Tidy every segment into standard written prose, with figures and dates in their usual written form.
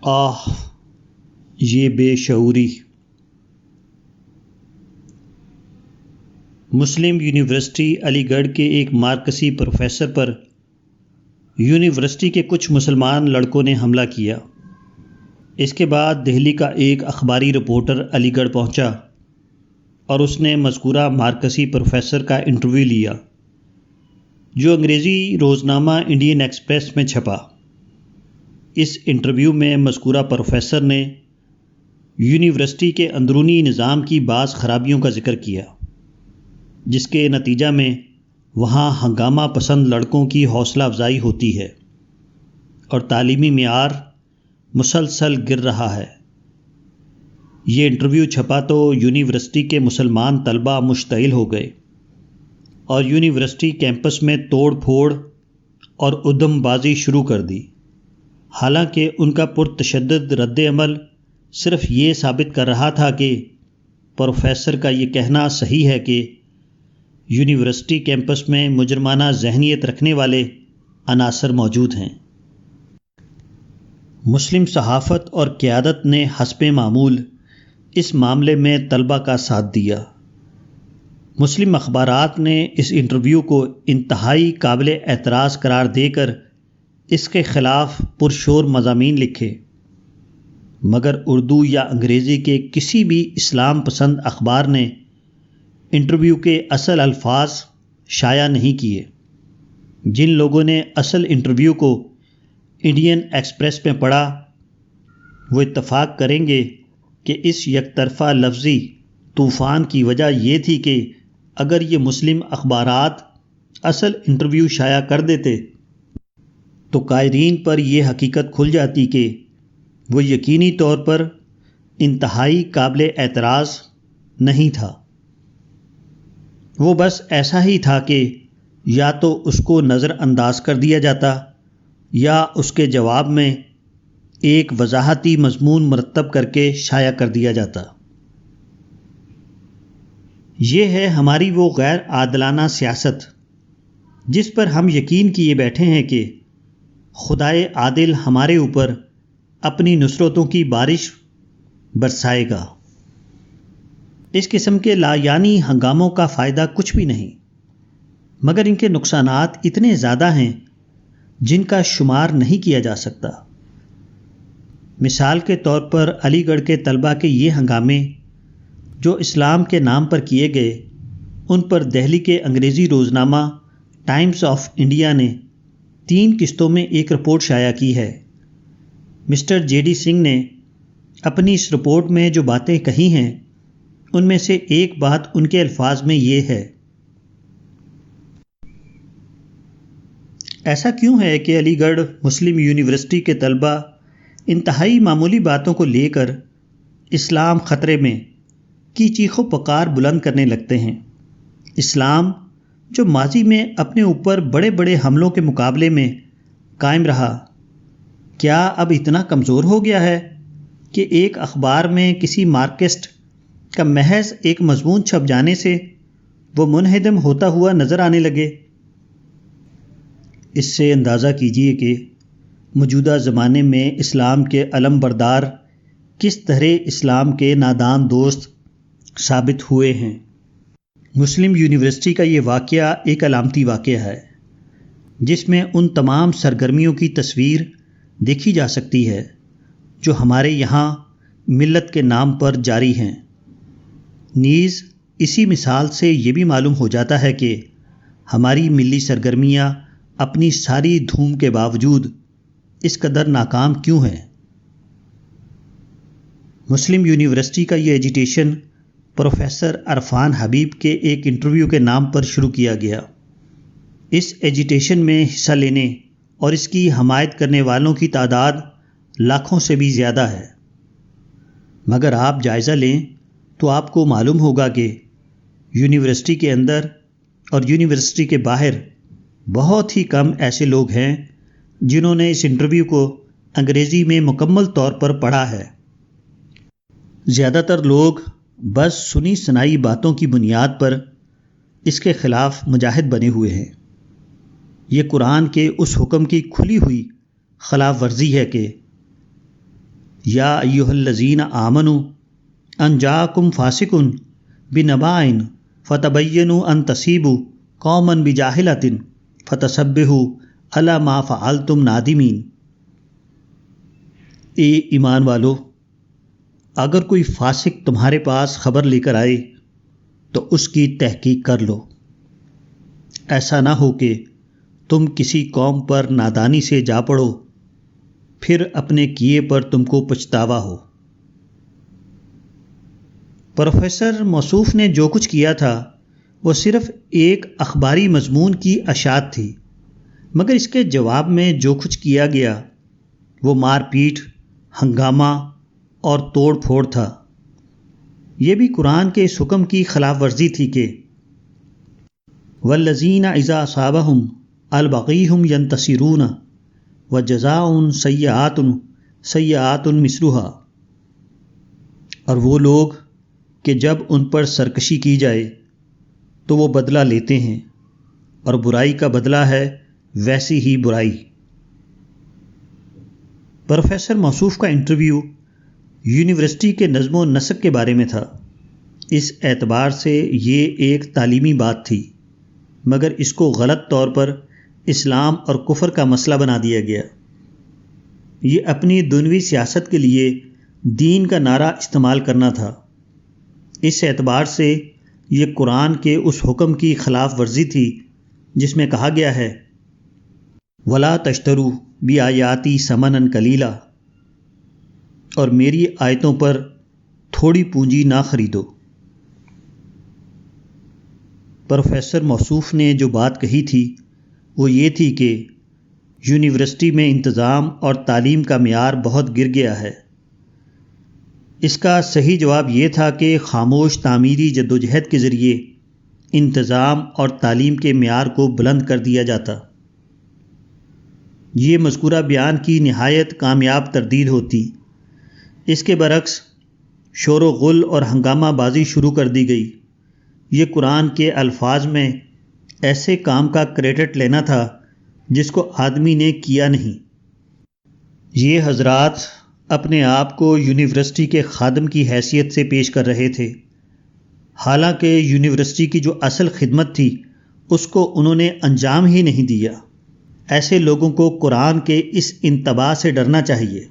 آہ یہ بے شعوری۔ مسلم یونیورسٹی علی گڑھ کے ایک مارکسی پروفیسر پر یونیورسٹی کے کچھ مسلمان لڑکوں نے حملہ کیا۔ اس کے بعد دہلی کا ایک اخباری رپورٹر علی گڑھ پہنچا اور اس نے مذکورہ مارکسی پروفیسر کا انٹرویو لیا، جو انگریزی روزنامہ انڈین ایکسپریس میں چھپا۔ اس انٹرویو میں مذکورہ پروفیسر نے یونیورسٹی کے اندرونی نظام کی بعض خرابیوں کا ذکر کیا، جس کے نتیجہ میں وہاں ہنگامہ پسند لڑکوں کی حوصلہ افزائی ہوتی ہے اور تعلیمی معیار مسلسل گر رہا ہے۔ یہ انٹرویو چھپا تو یونیورسٹی کے مسلمان طلباء مشتعل ہو گئے اور یونیورسٹی کیمپس میں توڑ پھوڑ اور ادھم بازی شروع کر دی، حالانکہ ان کا پرتشدد رد عمل صرف یہ ثابت کر رہا تھا کہ پروفیسر کا یہ کہنا صحیح ہے کہ یونیورسٹی کیمپس میں مجرمانہ ذہنیت رکھنے والے عناصر موجود ہیں۔ مسلم صحافت اور قیادت نے حسب معمول اس معاملے میں طلباء کا ساتھ دیا۔ مسلم اخبارات نے اس انٹرویو کو انتہائی قابل اعتراض قرار دے کر اس کے خلاف پرشور مضامین لکھے، مگر اردو یا انگریزی کے کسی بھی اسلام پسند اخبار نے انٹرویو کے اصل الفاظ شائع نہیں کیے۔ جن لوگوں نے اصل انٹرویو کو انڈین ایکسپریس میں پڑھا وہ اتفاق کریں گے کہ اس یک طرفہ لفظی طوفان کی وجہ یہ تھی کہ اگر یہ مسلم اخبارات اصل انٹرویو شائع کر دیتے تو قائرین پر یہ حقیقت کھل جاتی کہ وہ یقینی طور پر انتہائی قابل اعتراض نہیں تھا۔ وہ بس ایسا ہی تھا کہ یا تو اس کو نظر انداز کر دیا جاتا یا اس کے جواب میں ایک وضاحتی مضمون مرتب کر کے شائع کر دیا جاتا۔ یہ ہے ہماری وہ غیر عادلانہ سیاست جس پر ہم یقین کیے بیٹھے ہیں کہ خدائے عادل ہمارے اوپر اپنی نصرتوں کی بارش برسائے گا۔ اس قسم کے لایعنی ہنگاموں کا فائدہ کچھ بھی نہیں، مگر ان کے نقصانات اتنے زیادہ ہیں جن کا شمار نہیں کیا جا سکتا۔ مثال کے طور پر علی گڑھ کے طلباء کے یہ ہنگامے جو اسلام کے نام پر کیے گئے، ان پر دہلی کے انگریزی روزنامہ ٹائمز آف انڈیا نے 3 قسطوں میں ایک رپورٹ شائع کی ہے۔ مسٹر جے ڈی سنگھ نے اپنی اس رپورٹ میں جو باتیں کہی ہیں ان میں سے ایک بات ان کے الفاظ میں یہ ہے: ایسا کیوں ہے کہ علی گڑھ مسلم یونیورسٹی کے طلباء انتہائی معمولی باتوں کو لے کر اسلام خطرے میں کی چیخ و پکار بلند کرنے لگتے ہیں؟ اسلام جو ماضی میں اپنے اوپر بڑے بڑے حملوں کے مقابلے میں قائم رہا، کیا اب اتنا کمزور ہو گیا ہے کہ ایک اخبار میں کسی مارکسٹ کا محض ایک مضمون چھپ جانے سے وہ منہدم ہوتا ہوا نظر آنے لگے؟ اس سے اندازہ کیجیے کہ موجودہ زمانے میں اسلام کے علم بردار کس طرح اسلام کے نادان دوست ثابت ہوئے ہیں۔ مسلم یونیورسٹی کا یہ واقعہ ایک علامتی واقعہ ہے جس میں ان تمام سرگرمیوں کی تصویر دیکھی جا سکتی ہے جو ہمارے یہاں ملت کے نام پر جاری ہیں۔ نیز اسی مثال سے یہ بھی معلوم ہو جاتا ہے کہ ہماری ملی سرگرمیاں اپنی ساری دھوم کے باوجود اس قدر ناکام کیوں ہیں۔ مسلم یونیورسٹی کا یہ ایجیٹیشن پروفیسر عرفان حبیب کے ایک انٹرویو کے نام پر شروع کیا گیا۔ اس ایجیٹیشن میں حصہ لینے اور اس کی حمایت کرنے والوں کی تعداد لاکھوں سے بھی زیادہ ہے، مگر آپ جائزہ لیں تو آپ کو معلوم ہوگا کہ یونیورسٹی کے اندر اور یونیورسٹی کے باہر بہت ہی کم ایسے لوگ ہیں جنہوں نے اس انٹرویو کو انگریزی میں مکمل طور پر پڑھا ہے۔ زیادہ تر لوگ بس سنی سنائی باتوں کی بنیاد پر اس کے خلاف مجاہد بنے ہوئے ہیں۔ یہ قرآن کے اس حکم کی کھلی ہوئی خلاف ورزی ہے کہ یا ایھا الذین آمنوا ان جاءکم فاسق بنبأ فتبینوا ان تصیبوا قوما بجاہلۃ فتصبحوا علی ما فعلتم نادمین۔ اے ایمان والو، اگر کوئی فاسق تمہارے پاس خبر لے کر آئے تو اس کی تحقیق کر لو، ایسا نہ ہو کہ تم کسی قوم پر نادانی سے جا پڑو پھر اپنے کیے پر تم کو پچھتاوا ہو۔ پروفیسر موصوف نے جو کچھ کیا تھا وہ صرف ایک اخباری مضمون کی اشاعت تھی، مگر اس کے جواب میں جو کچھ کیا گیا وہ مار پیٹ، ہنگامہ اور توڑ پھوڑ تھا۔ یہ بھی قرآن کے اس حکم کی خلاف ورزی تھی کہ والذین اذا اصابہم البغی ھم ینتصرون وجزاؤ سیئات سیئات مثلھا، اور وہ لوگ کہ جب ان پر سرکشی کی جائے تو وہ بدلہ لیتے ہیں، اور برائی کا بدلہ ہے ویسی ہی برائی۔ پروفیسر موصوف کا انٹرویو یونیورسٹی کے نظم و نسق کے بارے میں تھا۔ اس اعتبار سے یہ ایک تعلیمی بات تھی، مگر اس کو غلط طور پر اسلام اور کفر کا مسئلہ بنا دیا گیا۔ یہ اپنی دنیوی سیاست کے لیے دین کا نعرہ استعمال کرنا تھا۔ اس اعتبار سے یہ قرآن کے اس حکم کی خلاف ورزی تھی جس میں کہا گیا ہے وَلَا تَشْتَرُوا بِآیَاتِی ثَمَنًا قَلِیلًا، اور میری آیتوں پر تھوڑی پونجی نہ خریدو۔ پروفیسر موصوف نے جو بات کہی تھی وہ یہ تھی کہ یونیورسٹی میں انتظام اور تعلیم کا معیار بہت گر گیا ہے۔ اس کا صحیح جواب یہ تھا کہ خاموش تعمیری جدوجہد کے ذریعے انتظام اور تعلیم کے معیار کو بلند کر دیا جاتا۔ یہ مذکورہ بیان کی نہایت کامیاب تردید ہوتی۔ اس کے برعکس شور و غل اور ہنگامہ بازی شروع کر دی گئی۔ یہ قرآن کے الفاظ میں ایسے کام کا کریڈٹ لینا تھا جس کو آدمی نے کیا نہیں۔ یہ حضرات اپنے آپ کو یونیورسٹی کے خادم کی حیثیت سے پیش کر رہے تھے، حالانکہ یونیورسٹی کی جو اصل خدمت تھی اس کو انہوں نے انجام ہی نہیں دیا۔ ایسے لوگوں کو قرآن کے اس انتباہ سے ڈرنا چاہیے۔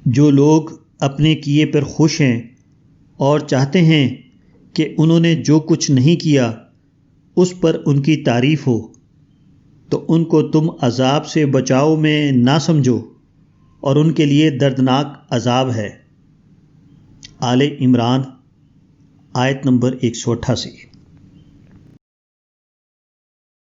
جو لوگ اپنے کیے پر خوش ہیں اور چاہتے ہیں کہ انہوں نے جو کچھ نہیں کیا اس پر ان کی تعریف ہو، تو ان کو تم عذاب سے بچاؤ میں نہ سمجھو، اور ان کے لیے دردناک عذاب ہے۔ آل عمران آیت نمبر 188۔